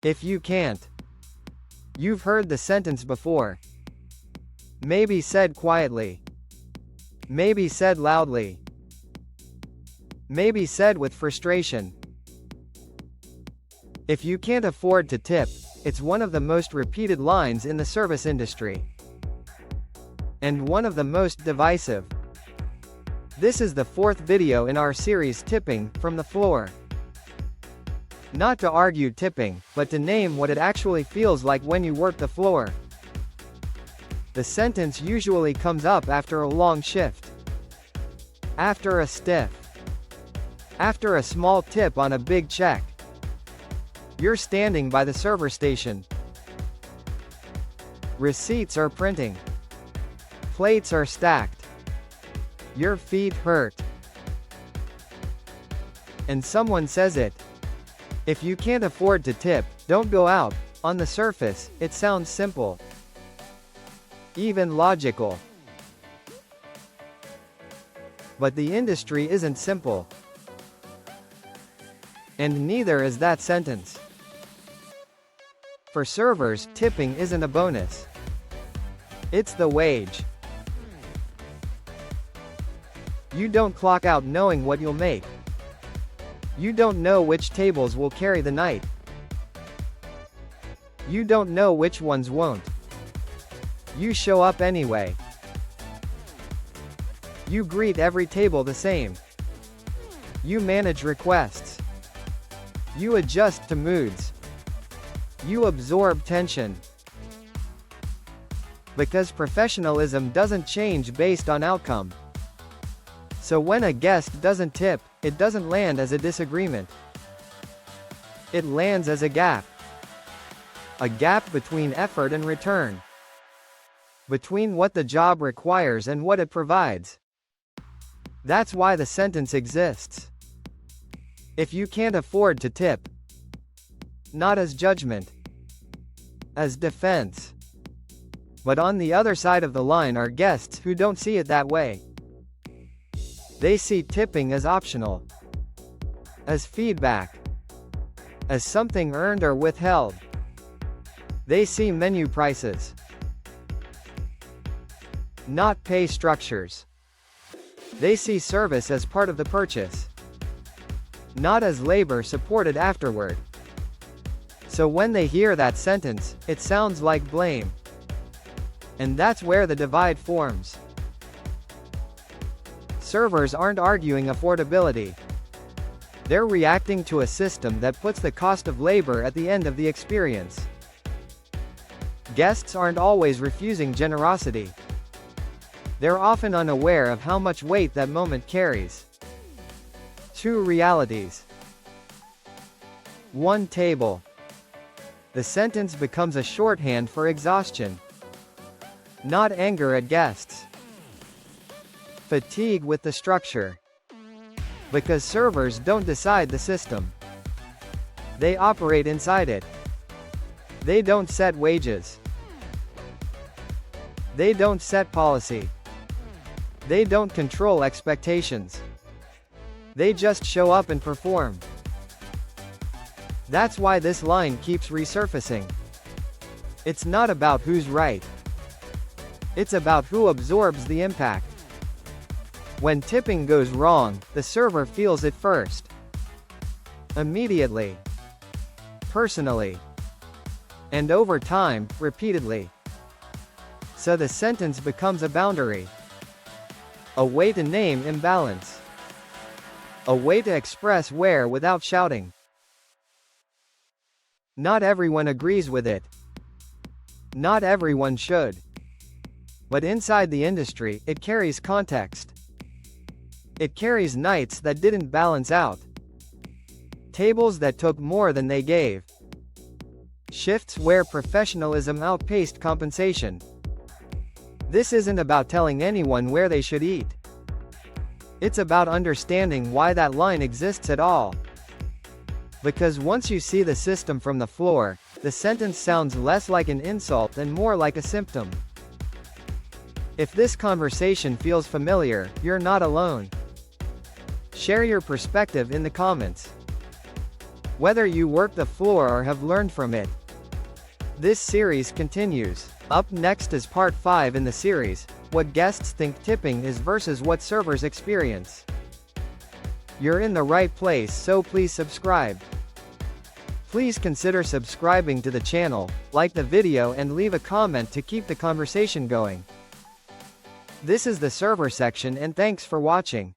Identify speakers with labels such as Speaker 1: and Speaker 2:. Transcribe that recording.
Speaker 1: If you can't. You've heard the sentence before. Maybe said quietly. Maybe said loudly. Maybe said with frustration. If you can't afford to tip, it's one of the most repeated lines in the service industry. And one of the most divisive. This is the fourth video in our series Tipping from the Floor. Not to argue tipping, but to name what it actually feels like when you work the floor. The sentence usually comes up after a long shift. After a stiff. After a small tip on a big check. You're standing by the server station. Receipts are printing. Plates are stacked. Your feet hurt. And someone says it. If you can't afford to tip, don't go out. On the surface, it sounds simple. Even logical. But the industry isn't simple. And neither is that sentence. For servers, tipping isn't a bonus. It's the wage. You don't clock out knowing what you'll make. You don't know which tables will carry the night. You don't know which ones won't. You show up anyway. You greet every table the same. You manage requests. You adjust to moods. You absorb tension. Because professionalism doesn't change based on outcome. So when a guest doesn't tip, it doesn't land as a disagreement. It lands as a gap. A gap between effort and return. Between what the job requires and what it provides. That's why the sentence exists. If you can't afford to tip. Not as judgment. As defense. But on the other side of the line are guests who don't see it that way. They see tipping as optional. As feedback. As something earned or withheld. They see menu prices. Not pay structures. They see service as part of the purchase. Not as labor supported afterward. So when they hear that sentence, it sounds like blame. And that's where the divide forms. Servers aren't arguing affordability. They're reacting to a system that puts the cost of labor at the end of the experience. Guests aren't always refusing generosity. They're often unaware of how much weight that moment carries. Two realities. One table. The sentence becomes a shorthand for exhaustion. Not anger at guests. Fatigue with the structure. Because servers don't decide the system. They operate inside it. They don't set wages. They don't set policy. They don't control expectations. They just show up and perform. That's why this line keeps resurfacing. It's not about who's right. It's about who absorbs the impact. When tipping goes wrong, the server feels it first. Immediately. Personally. And over time, repeatedly. So the sentence becomes a boundary. A way to name imbalance. A way to express where without shouting. Not everyone agrees with it. Not everyone should. But inside the industry, it carries context. It carries nights that didn't balance out. Tables that took more than they gave. Shifts where professionalism outpaced compensation. This isn't about telling anyone where they should eat. It's about understanding why that line exists at all. Because once you see the system from the floor, the sentence sounds less like an insult and more like a symptom. If this conversation feels familiar, you're not alone. Share your perspective in the comments. whether you work the floor or have learned from it. This series continues. Up next is part 5 in the series, what guests think tipping is versus what servers experience. You're in the right place, so please subscribe. Please consider subscribing to the channel, like the video and leave a comment to keep the conversation going. This is the server section and thanks for watching.